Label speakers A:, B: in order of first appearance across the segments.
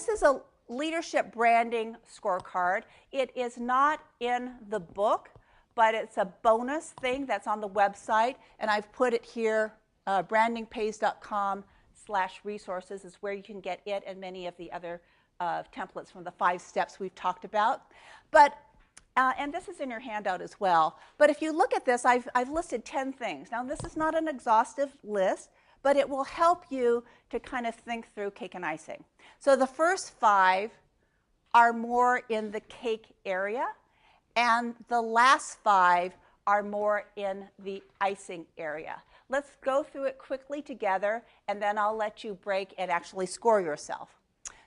A: this is a leadership branding scorecard. It is not in the book, but it's a bonus thing that's on the website, and I've put it here. BrandingPays.com/resources is where you can get it and many of the other templates from the 5 steps we've talked about. But and this is in your handout as well. But if you look at this, I've listed 10 things. Now, this is not an exhaustive list, but it will help you to kind of think through cake and icing. So the first 5 are more in the cake area, and the last 5 are more in the icing area. Let's go through it quickly together, and then I'll let you break and actually score yourself.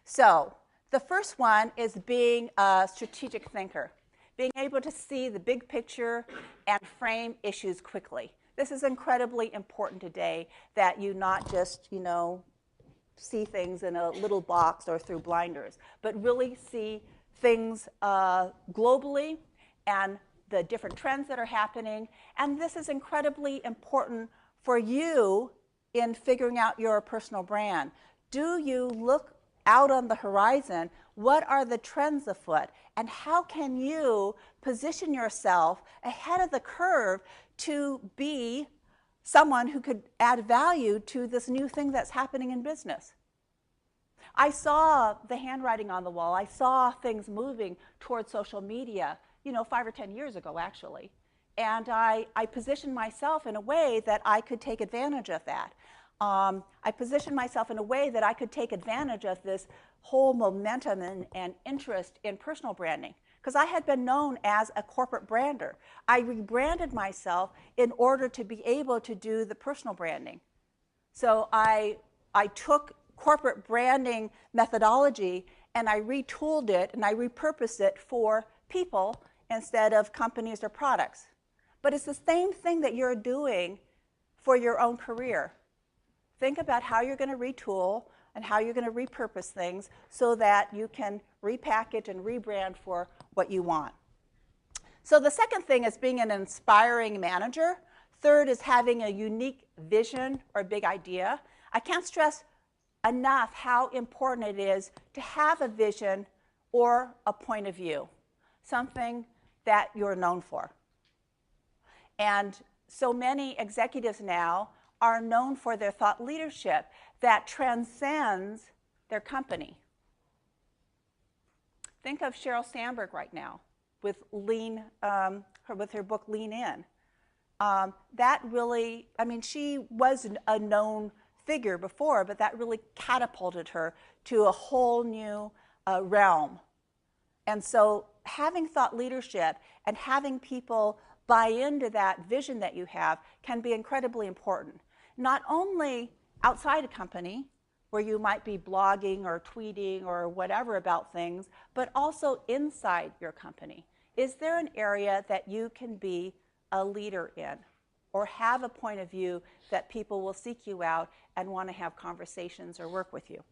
A: So the first one is being a strategic thinker, being able to see the big picture and frame issues quickly. This is incredibly important today, that you not just, see things in a little box or through blinders, but really see things globally and the different trends that are happening. And this is incredibly important for you in figuring out your personal brand. Do you look out on the horizon? What are the trends afoot? And how can you position yourself ahead of the curve to be someone who could add value to this new thing that's happening in business? I saw the handwriting on the wall. I saw things moving towards social media, 5 or 10 years ago, actually. And I positioned myself in a way that I could take advantage of that. I positioned myself in a way that I could take advantage of this whole momentum and interest in personal branding, because I had been known as a corporate brander. I rebranded myself in order to be able to do the personal branding. So I took corporate branding methodology and I retooled it and I repurposed it for people instead of companies or products. But it's the same thing that you're doing for your own career. Think about how you're going to retool and how you're going to repurpose things so that you can repackage and rebrand for what you want. So the second thing is being an inspiring manager. Third is having a unique vision or big idea. I can't stress enough how important it is to have a vision or a point of view, something that you're known for. And so many executives now are known for their thought leadership that transcends their company. Think of Sheryl Sandberg right now with with her book Lean In. That really, she was a known figure before, but that really catapulted her to a whole new realm. And so having thought leadership and having people buy into that vision that you have can be incredibly important. Not only outside a company, where you might be blogging or tweeting or whatever about things, but also inside your company. Is there an area that you can be a leader in or have a point of view that people will seek you out and want to have conversations or work with you?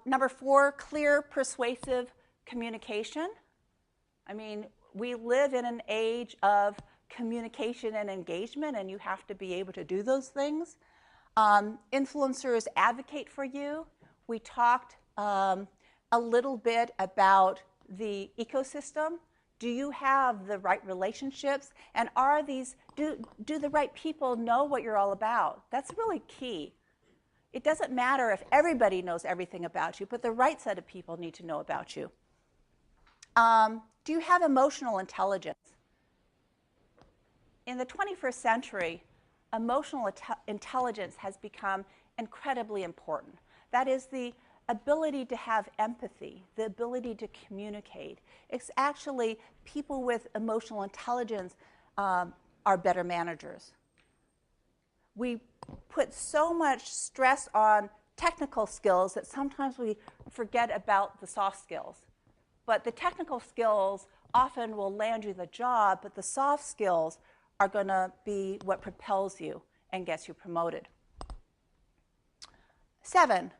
A: Number 4, clear, persuasive communication. We live in an age of communication and engagement, and you have to be able to do those things. Influencers advocate for you. We talked a little bit about the ecosystem. Do you have the right relationships? And do the right people know what you're all about? That's really key. It doesn't matter if everybody knows everything about you, but the right set of people need to know about you. Do you have emotional intelligence? In the 21st century, emotional intelligence has become incredibly important. That is the ability to have empathy, the ability to communicate. It's actually people with emotional intelligence are better managers. We put so much stress on technical skills that sometimes we forget about the soft skills. But the technical skills often will land you the job, but the soft skills are going to be what propels you and gets you promoted. 7,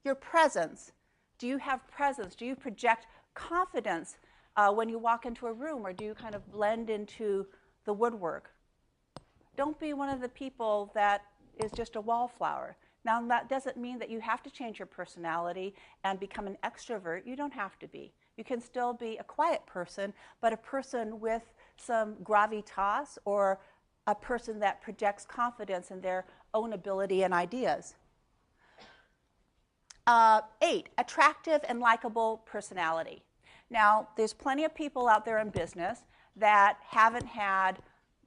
A: your presence. Do you have presence? Do you project confidence when you walk into a room, or do you kind of blend into the woodwork? Don't be one of the people that is just a wallflower. Now, that doesn't mean that you have to change your personality and become an extrovert. You don't have to be. You can still be a quiet person, but a person with some gravitas, or a person that projects confidence in their own ability and ideas. 8, attractive and likable personality. Now, there's plenty of people out there in business that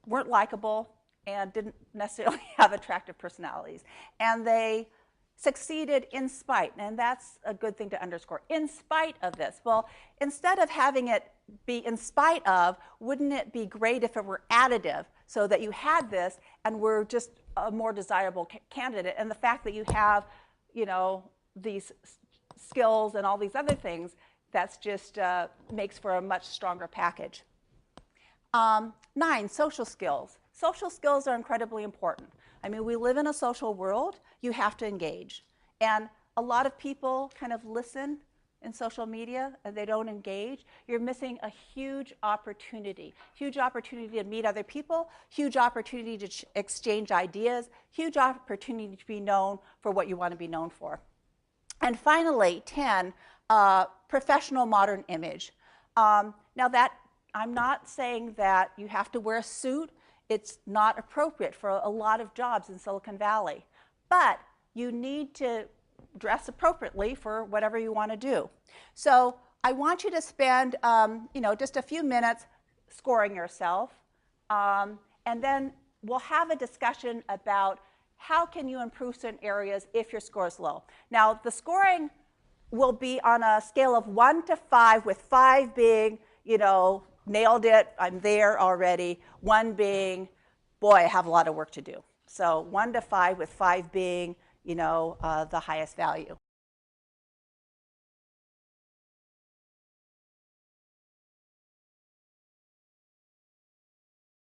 A: weren't likable and didn't necessarily have attractive personalities. And they succeeded in spite, and that's a good thing to underscore, in spite of this. Well, instead of having it be in spite of, wouldn't it be great if it were additive, so that you had this and were just a more desirable candidate? And the fact that you have, these skills and all these other things, that's just makes for a much stronger package. 9, social skills. Social skills are incredibly important. I mean, we live in a social world. You have to engage. And a lot of people kind of listen in social media and they don't engage. You're missing a huge opportunity to meet other people, huge opportunity to exchange ideas, huge opportunity to be known for what you want to be known for. And finally, 10, professional modern image. Now that, I'm not saying that you have to wear a suit. It's not appropriate for a lot of jobs in Silicon Valley. But you need to dress appropriately for whatever you want to do. So I want you to spend, just a few minutes scoring yourself. And then we'll have a discussion about how can you improve certain areas if your score is low. Now, the scoring will be on a scale of 1 to 5, with 5 being, nailed it, I'm there already. 1 being, boy, I have a lot of work to do. So 1 to 5, with 5 being, the highest value.